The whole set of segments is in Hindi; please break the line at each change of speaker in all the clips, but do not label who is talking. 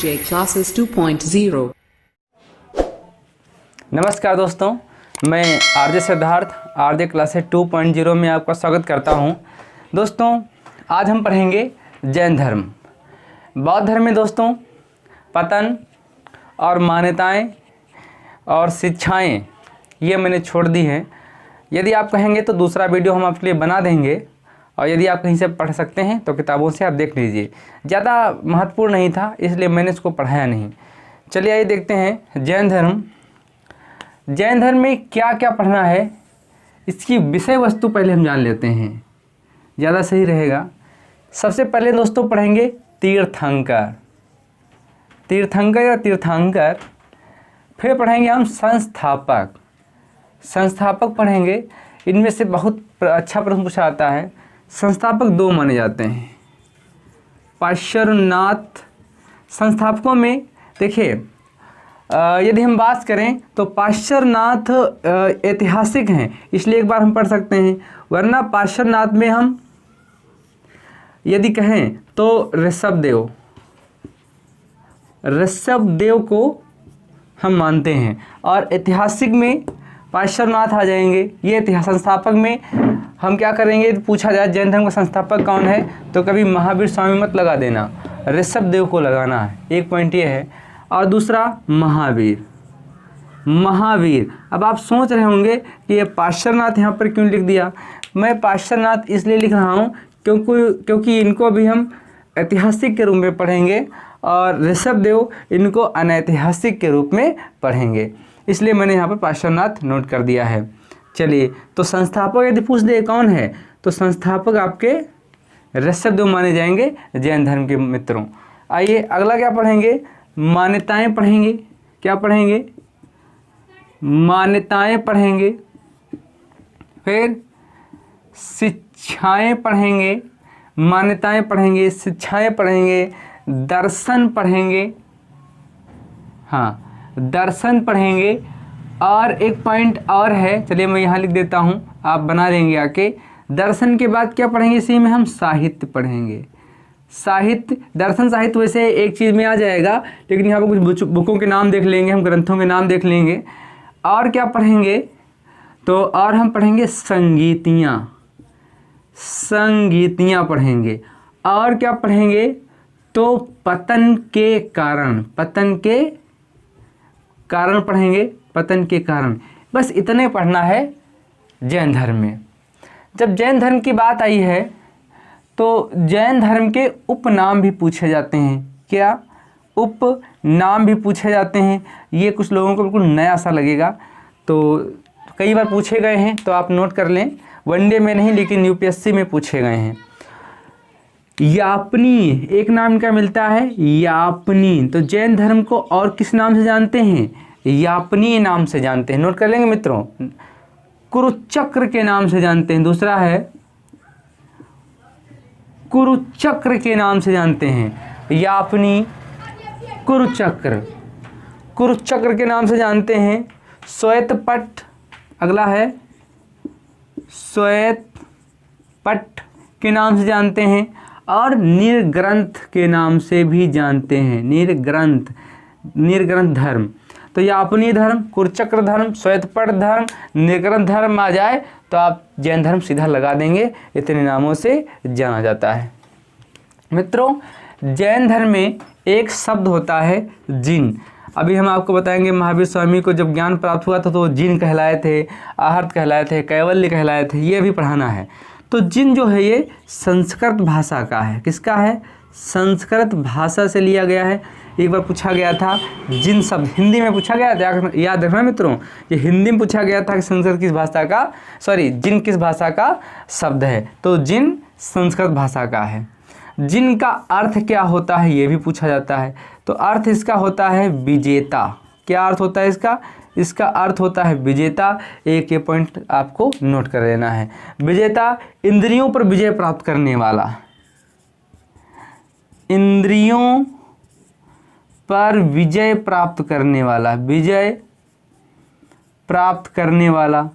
RJ Classes 2.0।
नमस्कार दोस्तों, मैं आरजे सिद्धार्थ आरजे क्लासेस 2.0 में आपका स्वागत करता हूं। दोस्तों, आज हम पढ़ेंगे जैन धर्म। बौद्ध धर्म में दोस्तों पतन और मान्यताएं और शिक्षाएं ये मैंने छोड़ दी हैं। यदि आप कहेंगे तो दूसरा वीडियो हम आपके लिए बना देंगे, और यदि आप कहीं से पढ़ सकते हैं तो किताबों से आप देख लीजिए। ज़्यादा महत्वपूर्ण नहीं था, इसलिए मैंने इसको पढ़ाया नहीं। चलिए आइए देखते हैं जैन धर्म। जैन धर्म में क्या क्या पढ़ना है, इसकी विषय वस्तु पहले हम जान लेते हैं, ज़्यादा सही रहेगा। सबसे पहले दोस्तों पढ़ेंगे तीर्थंकर या तीर्थंकर। फिर पढ़ेंगे हम संस्थापक पढ़ेंगे। इनमें से बहुत अच्छा प्रश्न पूछा आता है। संस्थापक दो माने जाते हैं, पार्श्वनाथ। संस्थापकों में देखिए, यदि हम बात करें तो पार्श्वनाथ ऐतिहासिक हैं, इसलिए एक बार हम पढ़ सकते हैं। वरना पार्श्वनाथ में हम यदि कहें तो ऋषभदेव को हम मानते हैं, और ऐतिहासिक में पार्श्वनाथ आ जाएंगे। ये इतिहास संस्थापक में हम क्या करेंगे, पूछा जाए जैन धर्म का संस्थापक कौन है, तो कभी महावीर स्वामी मत लगा देना, ऋषभदेव को लगाना है। एक पॉइंट ये है। और दूसरा महावीर। अब आप सोच रहे होंगे कि ये पार्श्वनाथ यहाँ पर क्यों लिख दिया। मैं पार्श्वनाथ इसलिए लिख रहा हूँ क्योंकि इनको भी हम ऐतिहासिक के रूप में पढ़ेंगे, और ऋषभदेव इनको अनैतिहासिक के रूप में पढ़ेंगे, इसलिए मैंने यहाँ पर पार्श्वनाथ नोट कर दिया है। चलिए, तो संस्थापक यदि पूछ दे कौन है, तो संस्थापक आपके ऋषभदेव माने जाएंगे जैन धर्म के मित्रों। आइए अगला क्या पढ़ेंगे, मान्यताएं पढ़ेंगे। क्या पढ़ेंगे, मान्यताएं पढ़ेंगे। फिर शिक्षाएं पढ़ेंगे, मान्यताएं पढ़ेंगे, शिक्षाएं पढ़ेंगे, दर्शन पढ़ेंगे। हाँ, दर्शन पढ़ेंगे। और एक पॉइंट और है, चलिए मैं यहाँ लिख देता हूँ, आप बना लेंगे आके। दर्शन के बाद क्या पढ़ेंगे, इसी में हम साहित्य पढ़ेंगे। साहित्य, दर्शन साहित्य वैसे एक चीज़ में आ जाएगा, लेकिन यहाँ पर कुछ बुकों के नाम देख लेंगे, हम ग्रंथों के नाम देख लेंगे। और क्या पढ़ेंगे, तो और हम पढ़ेंगे संगीतियाँ पढ़ेंगे। और क्या पढ़ेंगे, तो पतन के कारण पढ़ेंगे, पतन के कारण। बस इतने पढ़ना है जैन धर्म में। जब जैन धर्म की बात आई है तो जैन धर्म के उपनाम भी पूछे जाते हैं। क्या उपनाम भी पूछे जाते हैं। ये कुछ लोगों को बिल्कुल नया सा लगेगा, तो कई बार पूछे गए हैं, तो आप नोट कर लें। वनडे में नहीं, लेकिन यूपीएससी में पूछे गए हैं। यापनी एक नाम क्या मिलता है, यापनी। तो जैन धर्म को और किस नाम से जानते हैं, यापनी नाम से जानते हैं। नोट कर लेंगे मित्रों। कुरुचक्र के नाम से जानते हैं। दूसरा है कुरुचक्र के नाम से जानते हैं, यापनी, कुरुचक्र के नाम से जानते हैं। श्वेतपट, अगला है श्वेतपट के नाम से जानते हैं। और निर्ग्रंथ के नाम से भी जानते हैं, निर्ग्रंथ धर्म। तो यापनी धर्म, कुरुचक्र धर्म, श्वेतपट धर्म, निर्ग्रंथ धर्म आ जाए तो आप जैन धर्म सीधा लगा देंगे। इतने नामों से जाना जाता है। मित्रों, जैन धर्म में एक शब्द होता है जिन। अभी हम आपको बताएंगे, महावीर स्वामी को जब ज्ञान प्राप्त हुआ था तो जिन कहलाए थे, आहर्त कहलाए थे, कैवल्य कहलाए थे, ये भी पढ़ाना है। तो जिन जो है ये संस्कृत भाषा का है। किसका है, संस्कृत भाषा से लिया गया है। एक बार पूछा गया था जिन शब्द, हिंदी में पूछा गया था, याद रखना मित्रों, ये हिंदी में पूछा गया था कि संस्कृत किस भाषा का, जिन किस भाषा का शब्द है। तो जिन संस्कृत भाषा का है। जिन का अर्थ क्या होता है, ये भी पूछा जाता है। तो अर्थ इसका होता है विजेता। क्या अर्थ होता है इसका, इसका अर्थ होता है विजेता। एक ये पॉइंट आपको नोट कर लेना है। विजेता, इंद्रियों पर विजय प्राप्त करने वाला, इंद्रियों पर विजय प्राप्त करने वाला,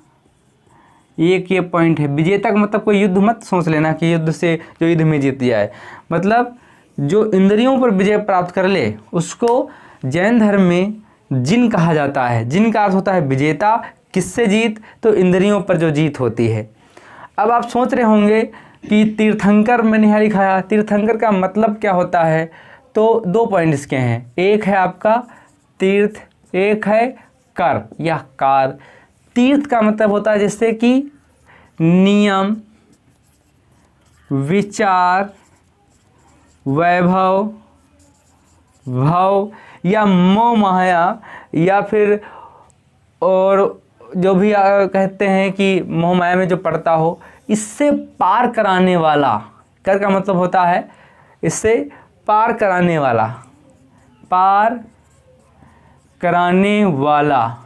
एक ये पॉइंट है। विजेता का मतलब कोई युद्ध मत सोच लेना कि युद्ध से जो युद्ध में जीत जाए, मतलब जो इंद्रियों पर विजय प्राप्त कर ले उसको जैन धर्म में जिन कहा जाता है। जिन का अर्थ होता है विजेता। किससे जीत? तो इंद्रियों पर जो जीत होती है। अब आप सोच रहे होंगे कि तीर्थंकर मैंने यहाँ लिखाया, तीर्थंकर का मतलब क्या होता है? तो 2 पॉइंट इसके हैं। एक है आपका तीर्थ, एक है कर या कार। तीर्थ का मतलब होता है जैसे कि नियम, विचार, वैभव, भव या मोह माया, या फिर और जो भी कहते हैं कि मोह माया में जो पड़ता हो, इससे पार कराने वाला। कर का मतलब होता है इससे पार कराने वाला, पार कराने वाला।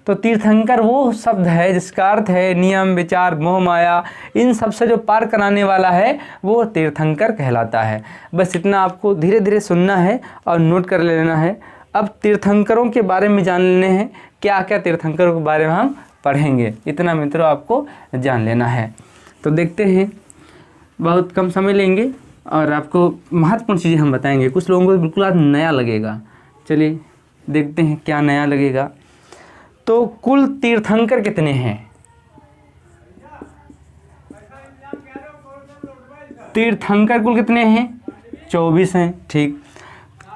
तो तीर्थंकर वो शब्द है जिसका अर्थ है नियम, विचार, मोह माया, इन सब से जो पार कराने वाला है वो तीर्थंकर कहलाता है। बस इतना आपको धीरे धीरे सुनना है और नोट कर लेना है। अब तीर्थंकरों के बारे में जान लेने हैं, क्या क्या तीर्थंकरों के बारे में हम पढ़ेंगे, इतना मित्रों आपको जान लेना है। तो देखते हैं, बहुत कम समय लेंगे और आपको महत्वपूर्ण चीज़ें हम बताएंगे। कुछ लोगों को बिल्कुल आज नया लगेगा। चलिए देखते हैं क्या नया लगेगा। तो कुल तीर्थंकर कितने हैं? तीर्थंकर कुल कितने हैं? 24 हैं। ठीक,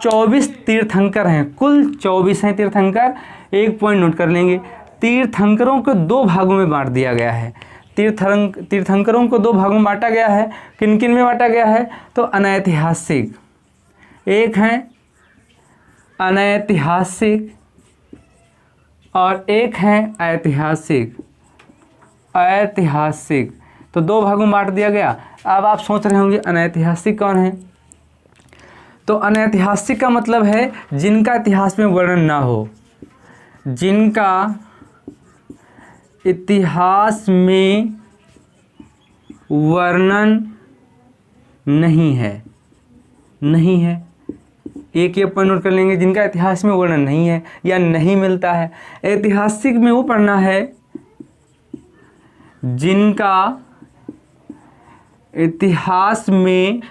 24 तीर्थंकर हैं, कुल 24 हैं तीर्थंकर। एक पॉइंट नोट कर लेंगे, तीर्थंकरों को 2 भागों में बांट दिया गया है। तीर्थंकरों को 2 भागों में बांटा गया है। किन किन में बांटा गया है? तो अनैतिहासिक, एक है अनैतिहासिक और एक है ऐतिहासिक। ऐतिहासिक तो 2 भागों में बांट दिया गया। अब आप सोच रहे होंगे अनैतिहासिक कौन है? तो अनैतिहासिक का मतलब है जिनका इतिहास में वर्णन ना हो, जिनका इतिहास में वर्णन नहीं है। नहीं है, एक ये पॉइंट नोट कर लेंगे, जिनका इतिहास में वर्णन नहीं है या नहीं मिलता है। ऐतिहासिक में वो पढ़ना है जिनका इतिहास में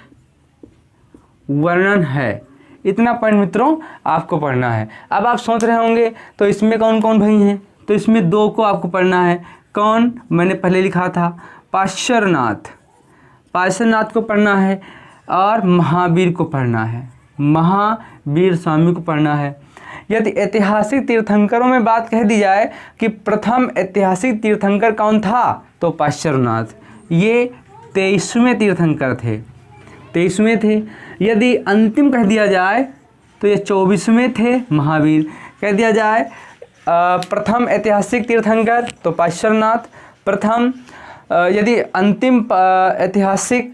वर्णन है। इतना पॉइंट मित्रों आपको पढ़ना है। अब आप सोच रहे होंगे तो इसमें कौन कौन भाई हैं? तो इसमें 2 को आपको पढ़ना है। कौन? मैंने पहले लिखा था पार्श्वनाथ, पार्श्वनाथ को पढ़ना है और महावीर को पढ़ना है, महावीर स्वामी को पढ़ना है। यदि ऐतिहासिक तीर्थंकरों में बात कह दी जाए कि प्रथम ऐतिहासिक तीर्थंकर कौन था, तो पार्श्वनाथ, ये 23वें तीर्थंकर थे, 23वें थे। यदि अंतिम कह दिया जाए तो ये 24वें थे, महावीर। कह दिया जाए प्रथम ऐतिहासिक तीर्थंकर तो पार्श्वनाथ, प्रथम यदि अंतिम ऐतिहासिक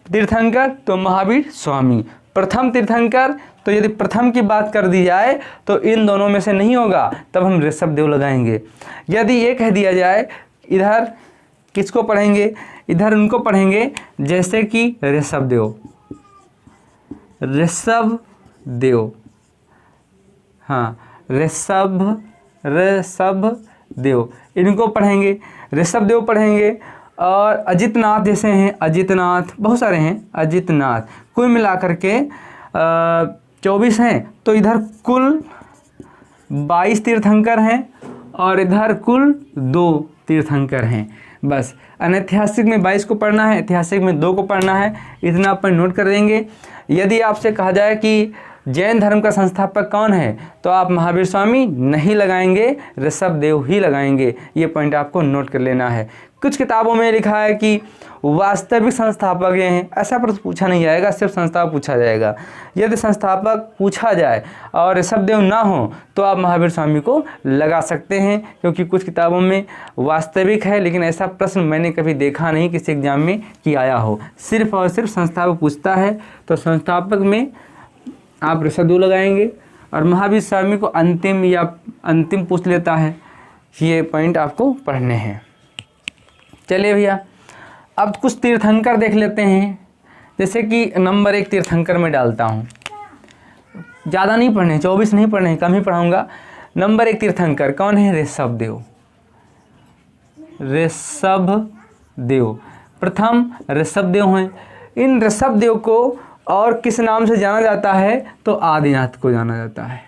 तीर्थंकर तो महावीर स्वामी। प्रथम तीर्थंकर तो यदि प्रथम की बात कर दी जाए तो इन दोनों में से नहीं होगा, तब हम ऋषभदेव लगाएंगे। यदि ये कह दिया जाए इधर किसको पढ़ेंगे, इधर उनको पढ़ेंगे, जैसे कि ऋषभदेव, ऋषभदेव, हाँ ऋषभदेव, इनको पढ़ेंगे, ऋषभदेव पढ़ेंगे। और अजितनाथ जैसे हैं, अजितनाथ बहुत सारे हैं, अजितनाथ, कुल मिलाकर के 24 हैं। तो इधर कुल 22 तीर्थंकर हैं और इधर कुल 2 तीर्थंकर हैं। बस अनैतिहासिक में 22 को पढ़ना है, ऐतिहासिक में 2 को पढ़ना है, इतना अपन नोट कर देंगे। यदि आपसे कहा जाए कि जैन धर्म का संस्थापक कौन है, तो आप महावीर स्वामी नहीं लगाएंगे, ऋषभदेव ही लगाएंगे। ये पॉइंट आपको नोट कर लेना है। कुछ किताबों में लिखा है कि वास्तविक संस्थापक ये हैं, ऐसा प्रश्न पूछा नहीं जाएगा, सिर्फ संस्थापक पूछा जाएगा। यदि संस्थापक पूछा जाए और ऋषभदेव ना हो तो आप महावीर स्वामी को लगा सकते हैं, क्योंकि कुछ किताबों में वास्तविक है, लेकिन ऐसा प्रश्न मैंने कभी देखा नहीं किसी एग्जाम में कि आया हो। सिर्फ और सिर्फ संस्थापक पूछता है, तो संस्थापक में आप ऋषभदेव लगाएंगे और महावीर स्वामी को अंतिम या अंतिम पूछ लेता है। ये पॉइंट आपको पढ़ने हैं। चलिए भैया, अब कुछ तीर्थंकर देख लेते हैं। जैसे कि नंबर 1 तीर्थंकर में डालता हूँ, ज़्यादा नहीं पढ़ने, 24 नहीं पढ़ने, कम ही पढ़ाऊँगा। नंबर 1 तीर्थंकर कौन है? ऋषभदेव, ऋषभदेव प्रथम ऋषभदेव हैं। इन ऋषभदेव को और किस नाम से जाना जाता है? तो आदिनाथ को जाना जाता है,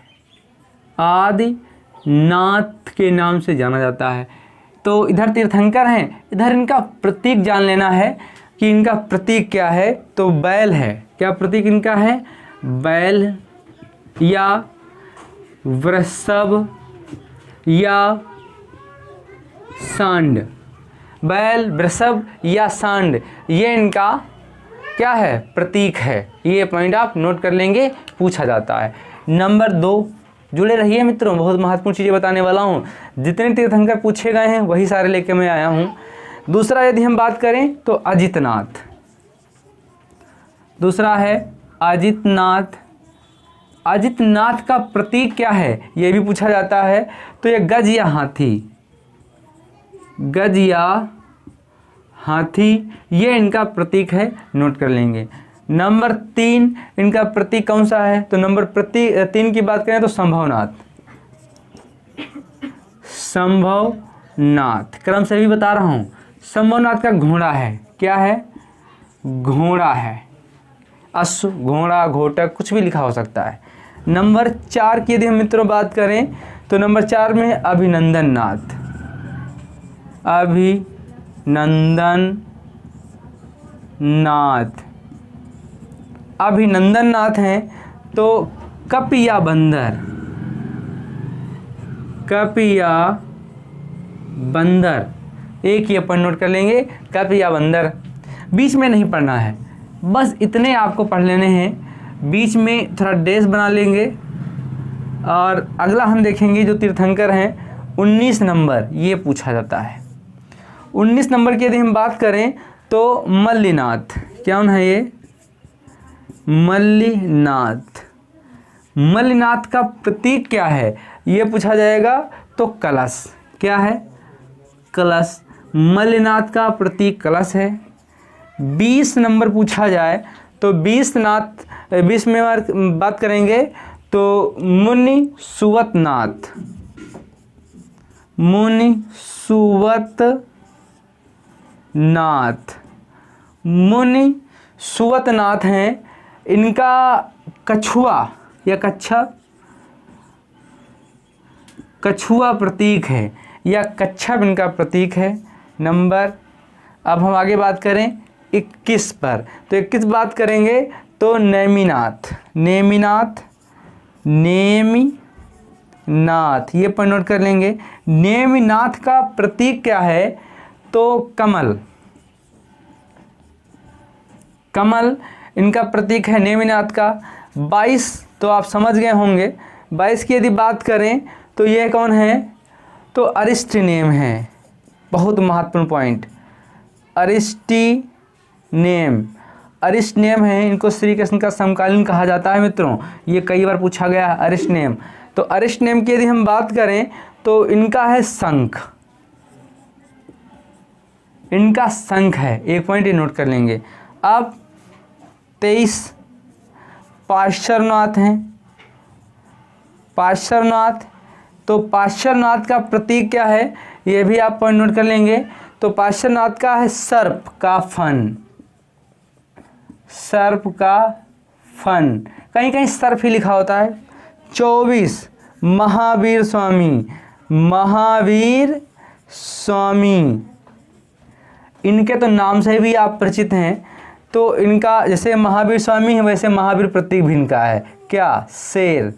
आदिनाथ के नाम से जाना जाता है। तो इधर तीर्थंकर हैं, इधर इनका प्रतीक जान लेना है कि इनका प्रतीक क्या है। तो बैल है, क्या प्रतीक इनका है? बैल या वृषभ या सांड, बैल, वृषभ या सांड, ये इनका क्या है? प्रतीक है। ये पॉइंट आप नोट कर लेंगे, पूछा जाता है। नंबर 2, जुड़े रहिए मित्रों, बहुत महत्वपूर्ण चीज़ें बताने वाला हूँ। जितने तीर्थंकर पूछे गए हैं वही सारे लेके मैं आया हूँ। दूसरा यदि हम बात करें तो अजितनाथ, दूसरा है अजितनाथ। अजितनाथ का प्रतीक क्या है? ये भी पूछा जाता है। तो ये गज या हाथी, गज या हाथी, ये इनका प्रतीक है, नोट कर लेंगे। नंबर 3, इनका प्रतीक कौन सा है? तो नंबर 3 की बात करें तो संभवनाथ, संभवनाथ, क्रम से भी बता रहा हूँ। संभवनाथ का घोड़ा है, क्या है? घोड़ा है, अश्व, घोड़ा, घोटक, कुछ भी लिखा हो सकता है। नंबर 4 की यदि हम मित्रों बात करें तो नंबर 4 में अभिनंदन नाथ, अभिनंदन नाथ, अभिनंदन नाथ हैं। तो कपिया बंदर, कपिया बंदर, एक ही अपन नोट कर लेंगे, कपिया बंदर। बीच में नहीं पढ़ना है, बस इतने आपको पढ़ लेने हैं। बीच में थोड़ा डेस बना लेंगे। और अगला हम देखेंगे जो तीर्थंकर हैं 19 नंबर, ये पूछा जाता है। 19 नंबर की यदि हम बात करें तो मल्लिनाथ, क्या है ये? मल्लिनाथ। मल्लिनाथ का प्रतीक क्या है? ये पूछा जाएगा। तो कलश, क्या है? कलश। मल्लिनाथ का प्रतीक कलश है। 20 नंबर पूछा जाए तो 20 में बात करेंगे तो मुनि सुवतनाथ, मुनि सुवतनाथ, मुनि सुवतनाथ हैं। इनका कछुआ या कछुआ प्रतीक है, या कच्छप इनका प्रतीक है। नंबर, अब हम आगे बात करें 21 पर, तो 21 बात करेंगे तो नेमिनाथ, नेमिनाथ, नेमिनाथ, ये पर नोट कर लेंगे। नेमिनाथ का प्रतीक क्या है? तो कमल, कमल इनका प्रतीक है नेमिनाथ का। 22 तो आप समझ गए होंगे। 22 की यदि बात करें तो ये कौन है? तो अरिस्टनेम है, बहुत महत्वपूर्ण पॉइंट। अरिस्टनेम, अरिस्टनेम है, इनको श्री कृष्ण का समकालीन कहा जाता है मित्रों। ये कई बार पूछा गया है अरिस्टनेम। तो अरिस्टनेम की यदि हम बात करें तो इनका है शंख, इनका शंख है, एक पॉइंट ये नोट कर लेंगे। अब 23 पार्श्वनाथ हैं, पार्श्वनाथ। तो पार्श्वनाथ का प्रतीक क्या है? ये भी आप पॉइंट नोट कर लेंगे। तो पार्श्वनाथ का है सर्प का फन, सर्प का फन, कहीं कहीं सर्प ही लिखा होता है। 24 महावीर स्वामी, महावीर स्वामी, इनके तो नाम से भी आप परिचित हैं। तो इनका जैसे महावीर स्वामी है वैसे महावीर प्रतीक भी इनका है, क्या? शेर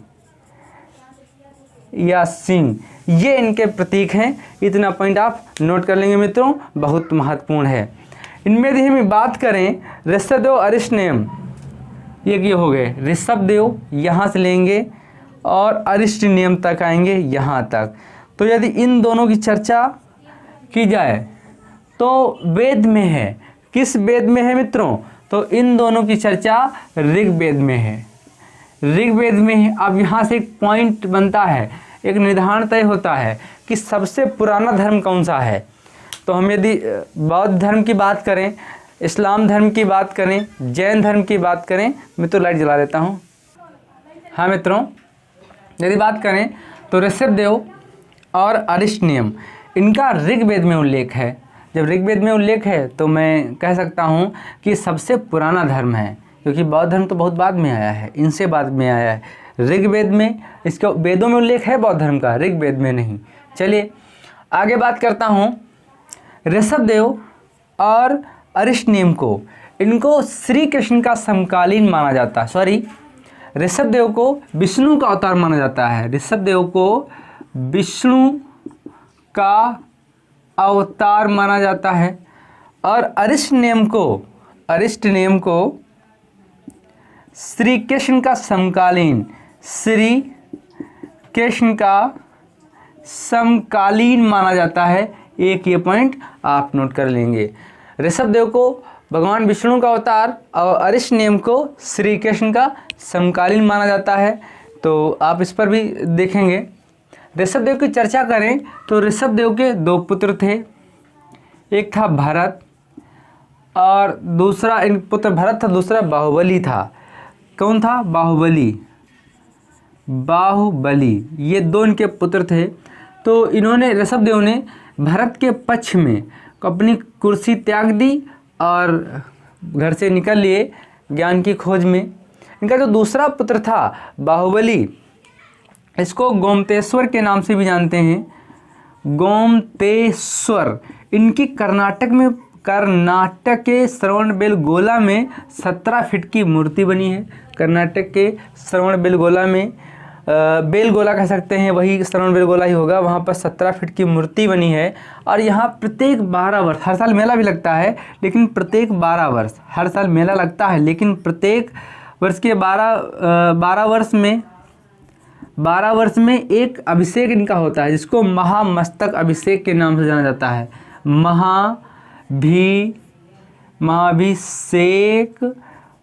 या सिंह, ये इनके प्रतीक हैं। इतना पॉइंट आप नोट कर लेंगे मित्रों, बहुत महत्वपूर्ण है। इनमें यदि हम बात करें ऋषभदेव अरिस्टनेम, ये हो गए। ऋषभदेव यहाँ से लेंगे और अरिस्टनेम तक आएंगे यहाँ तक। तो यदि इन दोनों की चर्चा की जाए तो वेद में है, किस वेद में है मित्रों? तो इन दोनों की चर्चा ऋग्वेद में है, ऋग्वेद में है। अब यहाँ से एक पॉइंट बनता है, एक निर्धारण तय होता है कि सबसे पुराना धर्म कौन सा है। तो हम यदि बौद्ध धर्म की बात करें, इस्लाम धर्म की बात करें, जैन धर्म की बात करें, मैं तो लाइट जला देता हूँ। हाँ मित्रों, यदि बात करें तो ऋषभदेव और अरिस्टनेम, इनका ऋग्वेद में उल्लेख है। जब ऋग्वेद में उल्लेख है तो मैं कह सकता हूँ कि सबसे पुराना धर्म है। क्योंकि बौद्ध धर्म तो बहुत बाद में आया है, इनसे बाद में आया है। ऋग्वेद में इसका वेदों में उल्लेख है बौद्ध धर्म का, ऋग्वेद में नहीं। चलिए आगे बात करता हूँ। ऋषभदेव और अरिष्टनेम को, इनको श्री कृष्ण का समकालीन माना जाता है। सॉरी, ऋषभदेव को विष्णु का अवतार माना जाता है। ऋषभदेव को विष्णु का अवतार माना जाता है और अरिष्टनेम को श्री कृष्ण का समकालीन, श्री कृष्ण का समकालीन माना जाता है। एक ये पॉइंट आप नोट कर लेंगे। ऋषभदेव को भगवान विष्णु का अवतार और अरिष्टनेम को श्री कृष्ण का समकालीन माना जाता है। तो आप इस पर भी देखेंगे। ऋषभदेव की चर्चा करें तो ऋषभदेव के 2 पुत्र थे, एक था भरत और दूसरा, एक पुत्र भरत था, दूसरा बाहुबली था। कौन था? बाहुबली, ये 2 इनके पुत्र थे। तो इन्होंने, ऋषभदेव ने भरत के पक्ष में अपनी कुर्सी त्याग दी और घर से निकल लिए ज्ञान की खोज में। इनका जो दूसरा पुत्र था बाहुबली, इसको गोमतेश्वर के नाम से भी जानते हैं। गोमतेश्वर, इनकी कर्नाटक के श्रवणबेलगोला में 17 फीट की मूर्ति बनी है। कर्नाटक के श्रवणबेलगोला में, बेलगोला कह सकते हैं, वही श्रवणबेलगोला ही होगा, वहाँ पर 17 फीट की मूर्ति बनी है। और यहाँ प्रत्येक 12 वर्ष, हर साल मेला भी लगता है, लेकिन प्रत्येक 12 वर्ष, हर साल मेला लगता है लेकिन प्रत्येक वर्ष के 12 वर्ष में एक अभिषेक इनका होता है, जिसको महामस्तक अभिषेक के नाम से जाना जाता है। महाभिषेक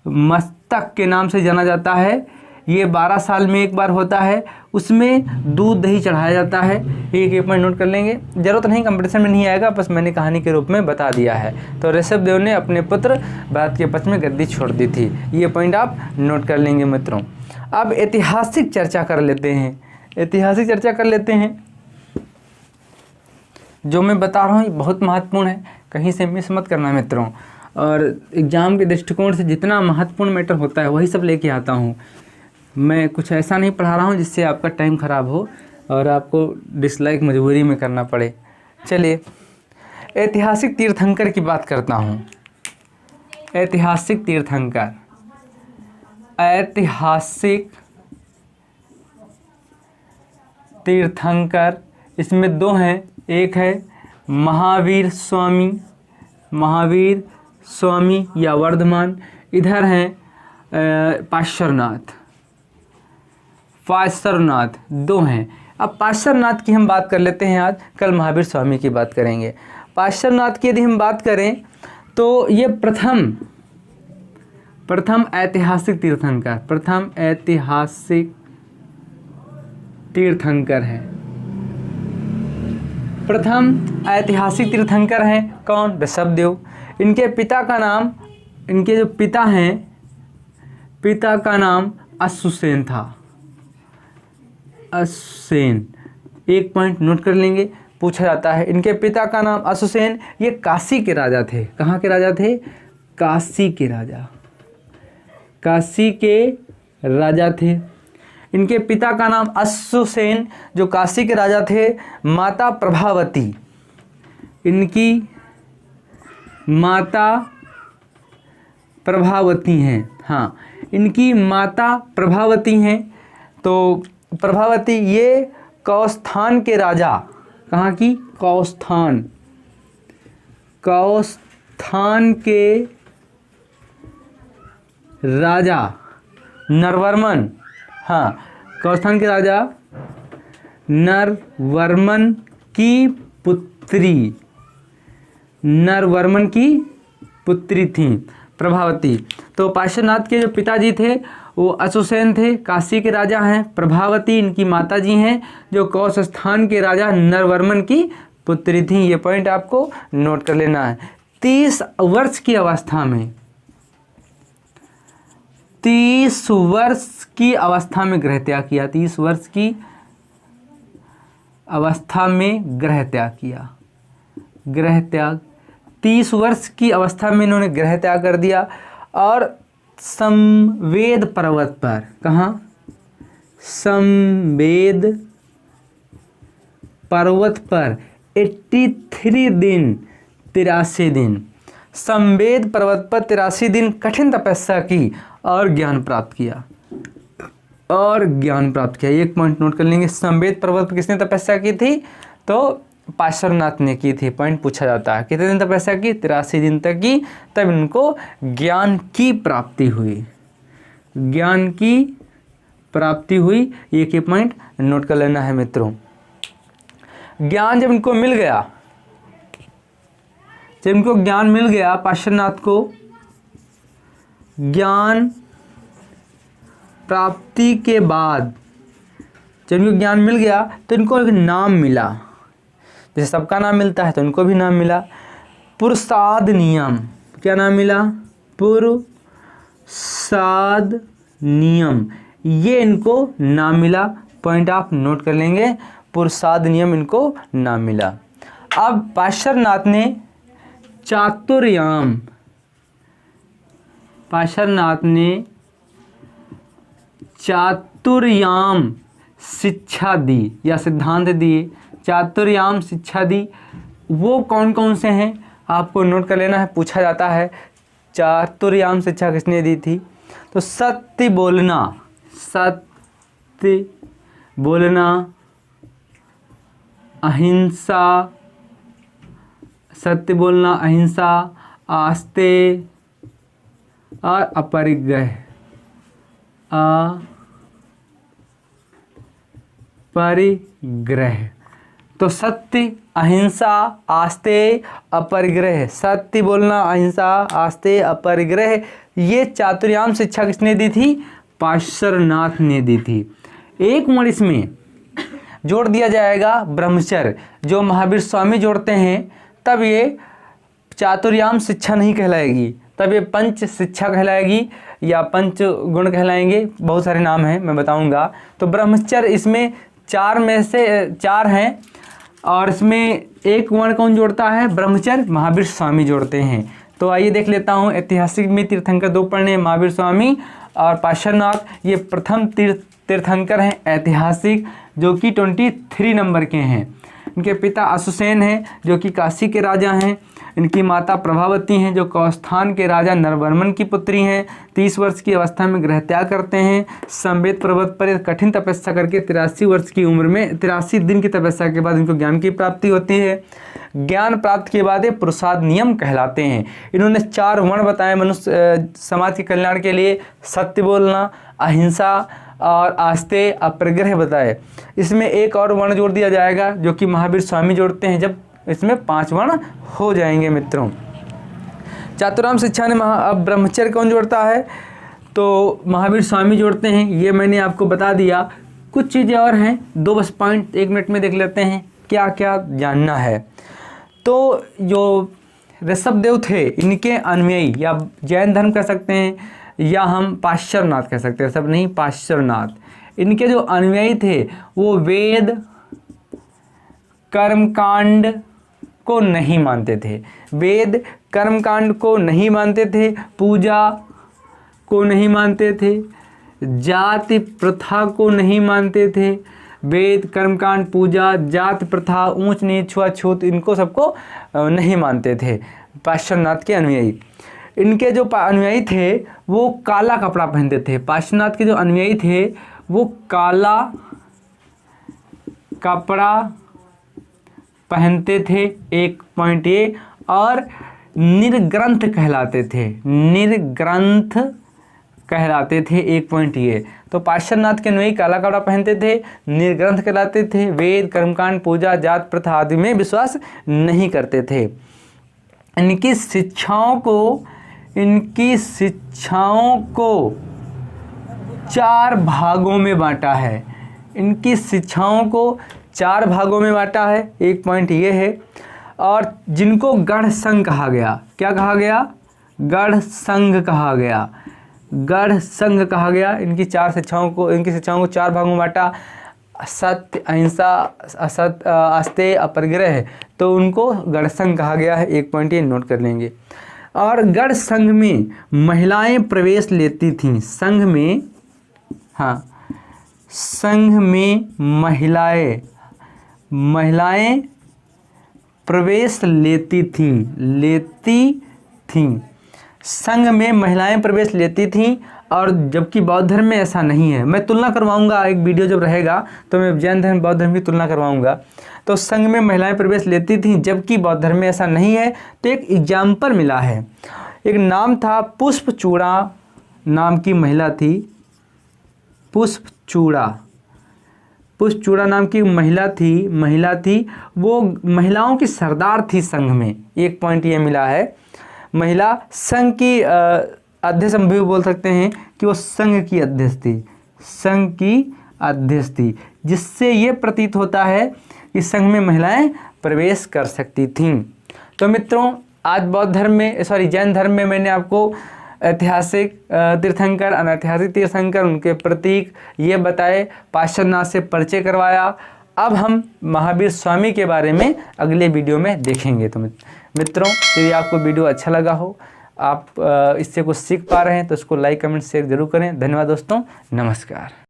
मस्तक के नाम से जाना जाता है। ये 12 साल में एक बार होता है। उसमें दूध दही चढ़ाया जाता है। एक पॉइंट नोट कर लेंगे, ज़रूरत नहीं, कंपटीशन में नहीं आएगा, बस मैंने कहानी के रूप में बता दिया है। तो ऋषभदेव ने अपने पुत्र भरत के पक्ष में गद्दी छोड़ दी थी। ये पॉइंट आप नोट कर लेंगे मित्रों। अब ऐतिहासिक चर्चा कर लेते हैं। जो मैं बता रहा हूँ ये बहुत महत्वपूर्ण है, कहीं से मिस मत करना मित्रों। और एग्ज़ाम के दृष्टिकोण से जितना महत्वपूर्ण मैटर होता है वही सब लेके आता हूँ। मैं कुछ ऐसा नहीं पढ़ा रहा हूँ जिससे आपका टाइम ख़राब हो और आपको डिसलाइक मजबूरी में करना पड़े। चलिए ऐतिहासिक तीर्थंकर की बात करता हूँ। ऐतिहासिक तीर्थंकर, इसमें 2 हैं। एक है महावीर स्वामी या वर्धमान, इधर हैं पार्श्वनाथ, 2 हैं। अब पार्श्वनाथ की हम बात कर लेते हैं आज, कल महावीर स्वामी की बात करेंगे। पार्श्वनाथ की यदि हम बात करें तो ये प्रथम ऐतिहासिक तीर्थंकर हैं। प्रथम ऐतिहासिक तीर्थंकर हैं कौन? ऋषभदेव। इनके पिता का नाम, इनके जो पिता हैं, पिता का नाम अश्वसेन था। अश्वसेन, एक पॉइंट नोट कर लेंगे, पूछा जाता है। इनके पिता का नाम अश्वसेन, ये काशी के राजा थे। कहाँ के राजा थे? काशी के राजा थे। इनके पिता का नाम अश्वसेन, जो काशी के राजा थे। माता प्रभावती, इनकी माता प्रभावती हैं। हाँ, इनकी माता प्रभावती हैं। तो प्रभावती ये कौस्थान के राजा, कहाँ की? कौस्थान के राजा नरवर्मन, हाँ, कौस्थान के राजा नरवर्मन की पुत्री थी प्रभावती। तो पार्श्वनाथ के जो पिताजी थे वो अश्वसेन थे, काशी के राजा हैं। प्रभावती इनकी माताजी हैं, जो कौस्थान के राजा नरवर्मन की पुत्री थी। ये पॉइंट आपको नोट कर लेना है। 30 वर्ष की अवस्था में 30 वर्ष की अवस्था में गृह त्याग किया। 30 वर्ष की अवस्था में गृह त्याग किया। 30 वर्ष की अवस्था में इन्होंने गृह त्याग कर दिया और संवेद पर्वत पर, कहाँ? संवेद पर्वत पर 83 दिन 83 दिन, संवेद पर्वत पर 83 दिन कठिन तपस्या की और ज्ञान प्राप्त किया, और ज्ञान प्राप्त किया। एक पॉइंट नोट कर लेंगे, संवेद पर्वत पर किसने तपस्या की थी? तो पार्श्वनाथ ने की थी। पॉइंट पूछा जाता है, कितने दिन तपस्या की? 83 दिन तक की, तब इनको ज्ञान की प्राप्ति हुई, ज्ञान की प्राप्ति हुई। एक ही पॉइंट नोट कर लेना है मित्रों। ज्ञान जब इनको मिल गया, जब इनको ज्ञान मिल गया, पार्श्वनाथ को ज्ञान प्राप्ति के बाद जब इनको ज्ञान मिल गया तो इनको एक नाम मिला, जैसे सबका नाम मिलता है तो इनको भी नाम मिला, पुरुषाद नियम। क्या नाम मिला? पुरुषाद नियम, ये इनको नाम मिला। पॉइंट आप नोट कर लेंगे, पुरुषाद नियम इनको नाम मिला। अब पार्श्वनाथ ने चातुर्याम, पार्श्वनाथ ने चातुर्याम शिक्षा दी या सिद्धांत दिए, चातुर्याम शिक्षा दी। वो कौन कौन से हैं आपको नोट कर लेना है, पूछा जाता है। चातुर्याम शिक्षा किसने दी थी? तो सत्य बोलना, सत्य बोलना, अहिंसा, सत्य बोलना, अहिंसा, आस्ते और अपरिग्रह, अपरिग्रह। तो सत्य, अहिंसा, आस्ते, अपरिग्रह, सत्य बोलना, अहिंसा, आस्ते, अपरिग्रह, ये चातुर्याम शिक्षा किसने दी थी? पार्श्वनाथ ने दी थी। एक वर्ण इसमें जोड़ दिया जाएगा ब्रह्मचर्य, जो महावीर स्वामी जोड़ते हैं, तब ये चातुर्याम शिक्षा नहीं कहलाएगी, तब ये पंच शिक्षा कहलाएगी या पंच गुण कहलाएंगे। बहुत सारे नाम हैं, मैं बताऊंगा। तो ब्रह्मचर्य इसमें 4 में से 4 हैं, और इसमें एक वर्ण कौन जोड़ता है? ब्रह्मचर्य, महावीर स्वामी जोड़ते हैं। तो आइए देख लेता हूँ। ऐतिहासिक में तीर्थंकर 2 पढ़ने, महावीर स्वामी और पार्श्वनाथ, ये प्रथम तीर्थंकर हैं ऐतिहासिक, जो कि 23 नंबर के हैं। इनके पिता अशुसेन हैं, जो कि काशी के राजा हैं। इनकी माता प्रभावती हैं, जो कौस्थान के राजा नरवर्मन की पुत्री हैं। 30 वर्ष की अवस्था में गृह त्याग करते हैं। संवेद पर्वत पर कठिन तपस्या करके 83 वर्ष की उम्र में 83 दिन की तपस्या के बाद इनको ज्ञान की प्राप्ति होती है। ज्ञान प्राप्त के बाद ये पुरुषार्थ नियम कहलाते हैं। इन्होंने 4 वर्ण बताए मनुष्य समाज के कल्याण के लिए, सत्य बोलना, अहिंसा और आस्ते, अपरिग्रह बताए। इसमें एक और वर्ण जोड़ दिया जाएगा, जो कि महावीर स्वामी जोड़ते हैं, जब इसमें 5 वर्ण हो जाएंगे मित्रों। चातुर्याम शिक्षा ने अब ब्रह्मचर्य कौन जोड़ता है? तो महावीर स्वामी जोड़ते हैं, ये मैंने आपको बता दिया। कुछ चीज़ें और हैं, 2 बस पॉइंट 1 मिनट में देख लेते हैं क्या क्या जानना है। तो जो ऋषभदेव थे, इनके अनुयायी, या जैन धर्म कह सकते हैं या हम पार्श्वनाथ कह सकते हैं, सब नहीं, पार्श्वनाथ, इनके जो अनुयायी थे वो वेद कर्मकांड को नहीं मानते थे, वेद कर्मकांड को नहीं मानते थे, पूजा को नहीं मानते थे, जाति प्रथा को नहीं मानते थे। वेद कर्मकांड, पूजा, जाति प्रथा, ऊंच नीच, छुआछूत, इनको सबको नहीं मानते थे पार्श्वनाथ के अनुयायी। इनके जो अनुयायी थे वो काला कपड़ा पहनते थे। पार्श्वनाथ के जो अनुयायी थे वो काला कपड़ा पहनते थे, एक पॉइंट ये, और निर्ग्रंथ कहलाते थे, निर्ग्रंथ कहलाते थे, एक पॉइंट ये। तो पार्श्वनाथ के अनुयायी काला कपड़ा पहनते थे, निर्ग्रंथ कहलाते थे, वेद कर्मकांड, पूजा, जात प्रथा आदि में विश्वास नहीं करते थे। इनकी शिक्षाओं को 4 भागों में बांटा है। इनकी शिक्षाओं को 4 भागों में बांटा है, एक पॉइंट ये है। और जिनको गढ़ संघ कहा गया, क्या कहा गया? गढ़ संघ कहा गया, गढ़ संघ कहा गया। इनकी 4 शिक्षाओं को, इनकी शिक्षाओं को 4 भागों में बांटा, सत्य, अहिंसा, आस्ते, अपरिग्रह, तो उनको गढ़ संघ कहा गया है, एक पॉइंट ये नोट कर लेंगे। और गढ़ संघ में महिलाएं प्रवेश लेती थीं। संघ में, हाँ, संघ में महिलाएं प्रवेश लेती थीं। संघ में महिलाएं प्रवेश लेती थीं, और जबकि बौद्ध धर्म में ऐसा नहीं है। मैं तुलना करवाऊंगा, एक वीडियो जब रहेगा तो मैं जैन धर्म बौद्ध धर्म की तुलना करवाऊंगा। तो संघ में महिलाएं प्रवेश लेती थीं जबकि बौद्ध धर्म में ऐसा नहीं है। तो एक एग्जाम्पल मिला है, एक नाम था पुष्पचूड़ा नाम की महिला थी। पुष्पचूड़ा नाम की महिला थी। वो महिलाओं की सरदार थी संघ में। एक पॉइंट ये मिला है, महिला संघ की अध्यक्ष हम भी बोल सकते हैं कि वो संघ की अध्यक्ष थी, जिससे ये प्रतीत होता है कि संघ में महिलाएं प्रवेश कर सकती थीं। तो मित्रों, आज जैन धर्म में मैंने आपको ऐतिहासिक तीर्थंकर, अनैतिहासिक तीर्थंकर, उनके प्रतीक ये बताए, पाश्चात्यनाथ से परिचय करवाया। अब हम महावीर स्वामी के बारे में अगले वीडियो में देखेंगे। तो मित्रों, यदि आपको वीडियो अच्छा लगा हो, आप इससे कुछ सीख पा रहे हैं, तो इसको लाइक, कमेंट, शेयर जरूर करें। धन्यवाद दोस्तों, नमस्कार।